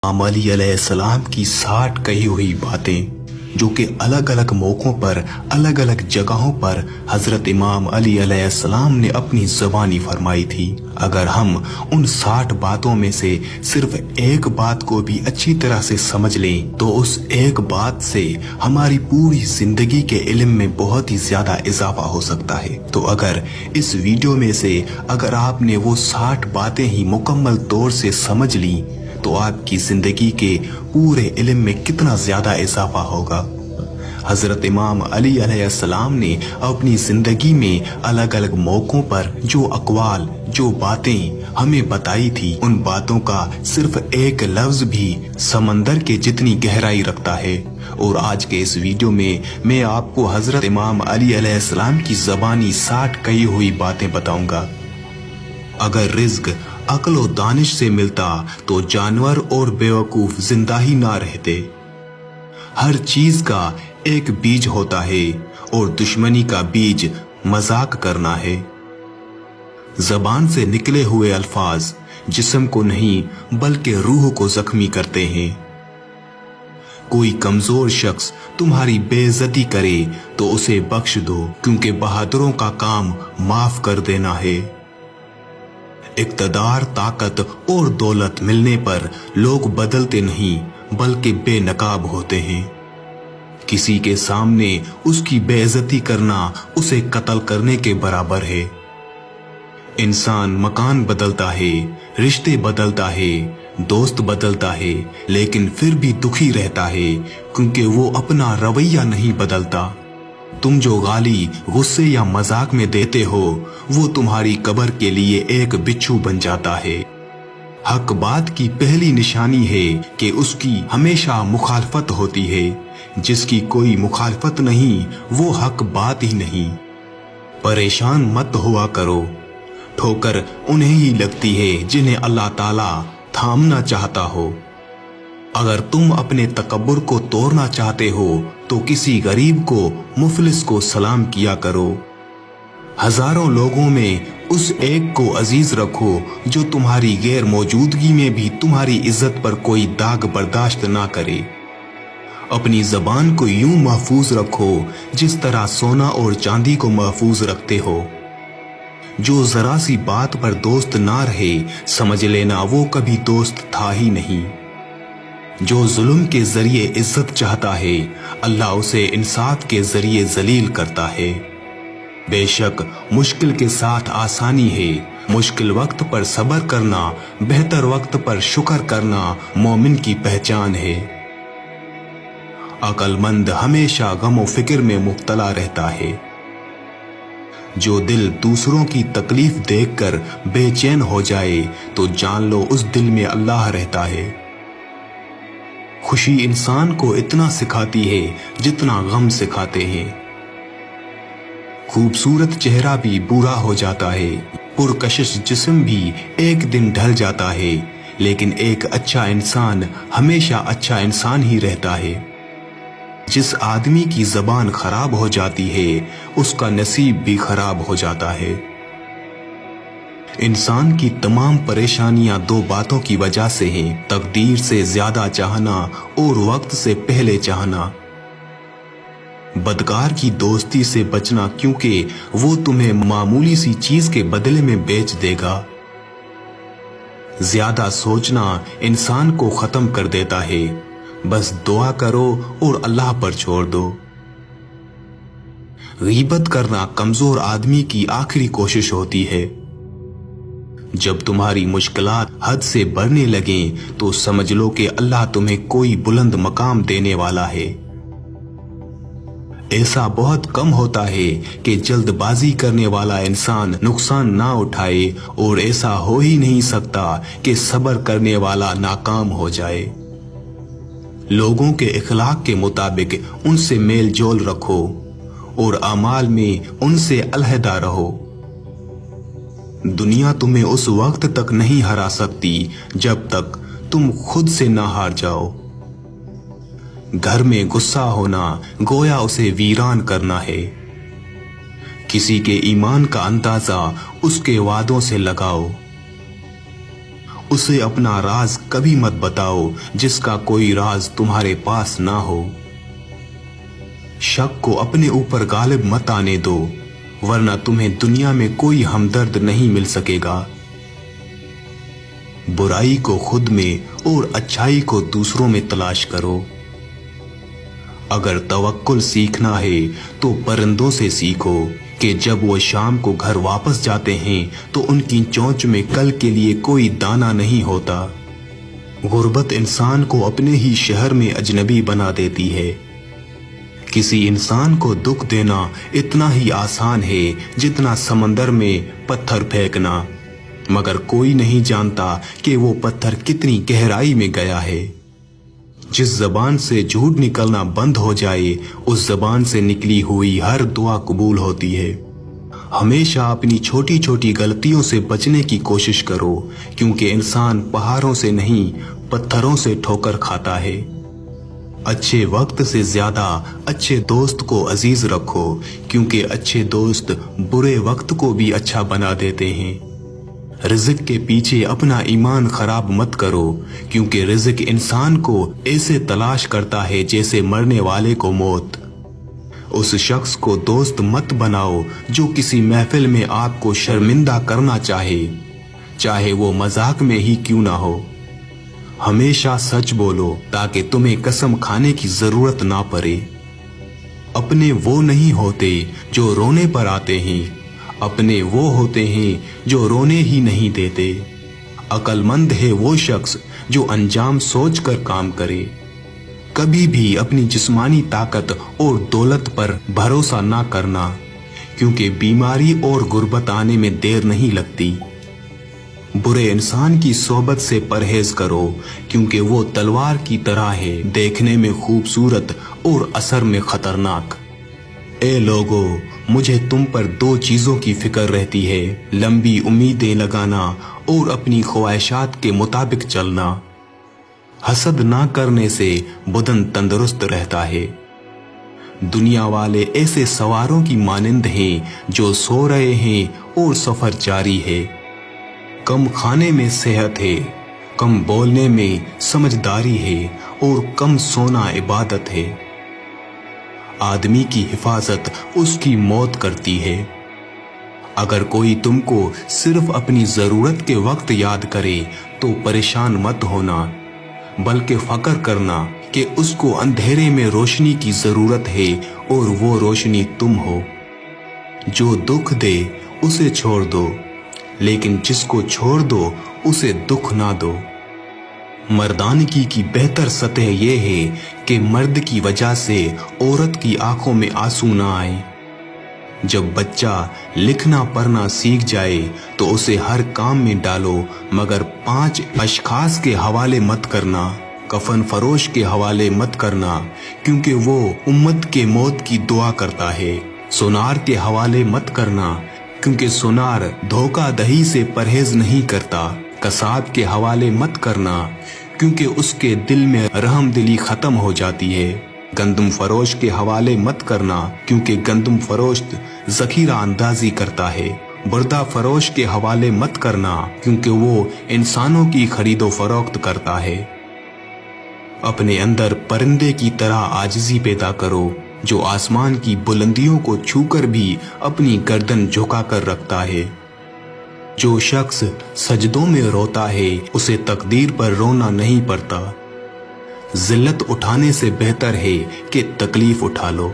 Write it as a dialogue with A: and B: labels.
A: इमाम अली अलैहिस्सलाम की 60 कही हुई बातें जो कि अलग अलग मौकों पर अलग अलग जगहों पर हजरत इमाम अली अलैहिस्सलाम ने अपनी ज़बानी फरमाई थी। अगर हम उन 60 बातों में से सिर्फ एक बात को भी अच्छी तरह से समझ लें तो उस एक बात से हमारी पूरी जिंदगी के इल्म में बहुत ही ज्यादा इजाफा हो सकता है। तो अगर इस वीडियो में से अगर आपने वो 60 बातें ही मुकम्मल तौर से समझ ली तो आपकी जिंदगी के पूरे इल्म में कितना ज्यादा इजाफा होगा। हजरत इमाम अली अलैहिस्सलाम ने अपनी जिंदगी में अलग अलग मौकों पर जो अक़वाल जो बातें हमें बताई थी उन बातों का सिर्फ एक लफ्ज भी समंदर के जितनी गहराई रखता है। और आज के इस वीडियो में मैं आपको हजरत इमाम अली अलैहिस्सलाम की ज़बानी 60 कही हुई बातें बताऊंगा। अगर रिज़्क अक्ल और दानिश से मिलता तो जानवर और बेवकूफ जिंदा ही ना रहते। हर चीज का एक बीज होता है और दुश्मनी का बीज मजाक करना है। जबान से निकले हुए अल्फाज जिस्म को नहीं बल्कि रूह को जख्मी करते हैं। कोई कमजोर शख्स तुम्हारी बेइज्जती करे तो उसे बख्श दो, क्योंकि बहादुरों का काम माफ कर देना है। इक़्तिदार, ताकत और दौलत मिलने पर लोग बदलते नहीं बल्कि बेनकाब होते हैं। किसी के सामने उसकी बेइज्जती करना उसे कत्ल करने के बराबर है। इंसान मकान बदलता है, रिश्ते बदलता है, दोस्त बदलता है, लेकिन फिर भी दुखी रहता है क्योंकि वो अपना रवैया नहीं बदलता। तुम जो गाली गुस्से या मजाक में देते हो वो तुम्हारी कब्र के लिए एक बिच्छू बन जाता है। हक बात की पहली निशानी है कि उसकी हमेशा मुखालफत होती है। जिसकी कोई मुखालफत नहीं वो हक बात ही नहीं। परेशान मत हुआ करो, ठोकर उन्हें ही लगती है जिन्हें अल्लाह ताला थामना चाहता हो। अगर तुम अपने तकब्बुर को तोड़ना चाहते हो तो किसी गरीब को मुफलिस को सलाम किया करो। हजारों लोगों में उस एक को अजीज रखो जो तुम्हारी गैर मौजूदगी में भी तुम्हारी इज्जत पर कोई दाग बर्दाश्त ना करे। अपनी जबान को यूं महफूज रखो जिस तरह सोना और चांदी को महफूज रखते हो। जो जरा सी बात पर दोस्त ना रहे समझ लेना वो कभी दोस्त था ही नहीं। जो जुल्म के जरिए इज्जत चाहता है अल्लाह उसे इंसाफ के जरिए जलील करता है। बेशक मुश्किल के साथ आसानी है। मुश्किल वक्त पर सब्र करना, बेहतर वक्त पर शुक्र करना मोमिन की पहचान है। अक्लमंद हमेशा गम फिक्र में मुब्तला रहता है। जो दिल दूसरों की तकलीफ देखकर बेचैन हो जाए तो जान लो उस दिल में अल्लाह रहता है। खुशी इंसान को इतना सिखाती है जितना गम सिखाते हैं। खूबसूरत चेहरा भी बुरा हो जाता है, पुरकशिश जिस्म भी एक दिन ढल जाता है, लेकिन एक अच्छा इंसान हमेशा अच्छा इंसान ही रहता है। जिस आदमी की जबान खराब हो जाती है उसका नसीब भी खराब हो जाता है। इंसान की तमाम परेशानियां दो बातों की वजह से हैं, तकदीर से ज्यादा चाहना और वक्त से पहले चाहना। बदकार की दोस्ती से बचना क्योंकि वो तुम्हें मामूली सी चीज के बदले में बेच देगा। ज्यादा सोचना इंसान को खत्म कर देता है। बस दुआ करो और अल्लाह पर छोड़ दो। गीबत करना कमजोर आदमी की आखिरी कोशिश होती है। जब तुम्हारी मुश्किलात हद से बढ़ने लगें तो समझ लो कि अल्लाह तुम्हें कोई बुलंद मकाम देने वाला है। ऐसा बहुत कम होता है कि जल्दबाजी करने वाला इंसान नुकसान ना उठाए और ऐसा हो ही नहीं सकता कि सब्र करने वाला नाकाम हो जाए। लोगों के इखलाक के मुताबिक उनसे मेल जोल रखो और अमाल में उनसे अलहदा रहो। दुनिया तुम्हें उस वक्त तक नहीं हरा सकती जब तक तुम खुद से ना हार जाओ। घर में गुस्सा होना गोया उसे वीरान करना है। किसी के ईमान का अंदाजा उसके वादों से लगाओ। उसे अपना राज कभी मत बताओ जिसका कोई राज तुम्हारे पास ना हो। शक को अपने ऊपर गालिब मत आने दो, वरना तुम्हें दुनिया में कोई हमदर्द नहीं मिल सकेगा। बुराई को खुद में और अच्छाई को दूसरों में तलाश करो। अगर तवक्कुल सीखना है तो परिंदों से सीखो कि जब वो शाम को घर वापस जाते हैं तो उनकी चोंच में कल के लिए कोई दाना नहीं होता। गुर्बत इंसान को अपने ही शहर में अजनबी बना देती है। किसी इंसान को दुख देना इतना ही आसान है जितना समंदर में पत्थर फेंकना, मगर कोई नहीं जानता कि वो पत्थर कितनी गहराई में गया है। जिस जबान से झूठ निकलना बंद हो जाए, उस जबान से निकली हुई हर दुआ कबूल होती है। हमेशा अपनी छोटी छोटी गलतियों से बचने की कोशिश करो, क्योंकि इंसान पहाड़ों से नहीं पत्थरों से ठोकर खाता है। अच्छे वक्त से ज्यादा अच्छे दोस्त को अजीज रखो, क्योंकि अच्छे दोस्त बुरे वक्त को भी अच्छा बना देते हैं। रिज़्क के पीछे अपना ईमान खराब मत करो, क्योंकि रिज़्क इंसान को ऐसे तलाश करता है जैसे मरने वाले को मौत। उस शख्स को दोस्त मत बनाओ जो किसी महफिल में आपको शर्मिंदा करना चाहे वो मजाक में ही क्यों ना हो। हमेशा सच बोलो ताकि तुम्हें कसम खाने की जरूरत ना पड़े। अपने वो नहीं होते जो रोने पर आते हैं, अपने वो होते हैं जो रोने ही नहीं देते। अक्लमंद है वो शख्स जो अंजाम सोचकर काम करे। कभी भी अपनी जिस्मानी ताकत और दौलत पर भरोसा ना करना, क्योंकि बीमारी और गुर्बत आने में देर नहीं लगती। बुरे इंसान की सोबत से परहेज करो, क्योंकि वो तलवार की तरह है, देखने में खूबसूरत और असर में खतरनाक। ए लोगो, मुझे तुम पर दो चीजों की फिक्र रहती है, लंबी उम्मीदें लगाना और अपनी ख्वाहिशात के मुताबिक चलना। हसद ना करने से बदन तंदुरुस्त रहता है। दुनिया वाले ऐसे सवारों की मानिंद हैं जो सो रहे हैं और सफर जारी है। कम खाने में सेहत है, कम बोलने में समझदारी है और कम सोना इबादत है। आदमी की हिफाजत उसकी मौत करती है। अगर कोई तुमको सिर्फ अपनी जरूरत के वक्त याद करे तो परेशान मत होना, बल्कि फक्र करना कि उसको अंधेरे में रोशनी की जरूरत है और वो रोशनी तुम हो। जो दुख दे उसे छोड़ दो, लेकिन जिसको छोड़ दो उसे दुख ना दो। मर्दानगी की बेहतर सतह यह है कि मर्द की वजह से औरत की आंखों में आंसू ना आए। जब बच्चा लिखना पढ़ना सीख जाए तो उसे हर काम में डालो, मगर 5 अशखास के हवाले मत करना। कफन फरोश के हवाले मत करना, क्योंकि वो उम्मत के मौत की दुआ करता है। सुनार के हवाले मत करना, क्योंकि सुनार धोखाधड़ी से परहेज नहीं करता। कसाब के हवाले मत करना, क्योंकि उसके दिल में रहमदिली खत्म हो जाती है। गंदम फरोश के हवाले मत करना, क्योंकि गंदम फरोश जखीरा अंदाजी करता है। बुर्दा फरोश के हवाले मत करना, क्योंकि वो इंसानों की खरीदो फरोख्त करता है। अपने अंदर परिंदे की तरह आजिज़ी पैदा करो, जो आसमान की बुलंदियों को छूकर भी अपनी गर्दन झुकाकर रखता है। जो शख्स सजदों में रोता है उसे तकदीर पर रोना नहीं पड़ता। जिल्लत उठाने से बेहतर है कि तकलीफ उठा लो।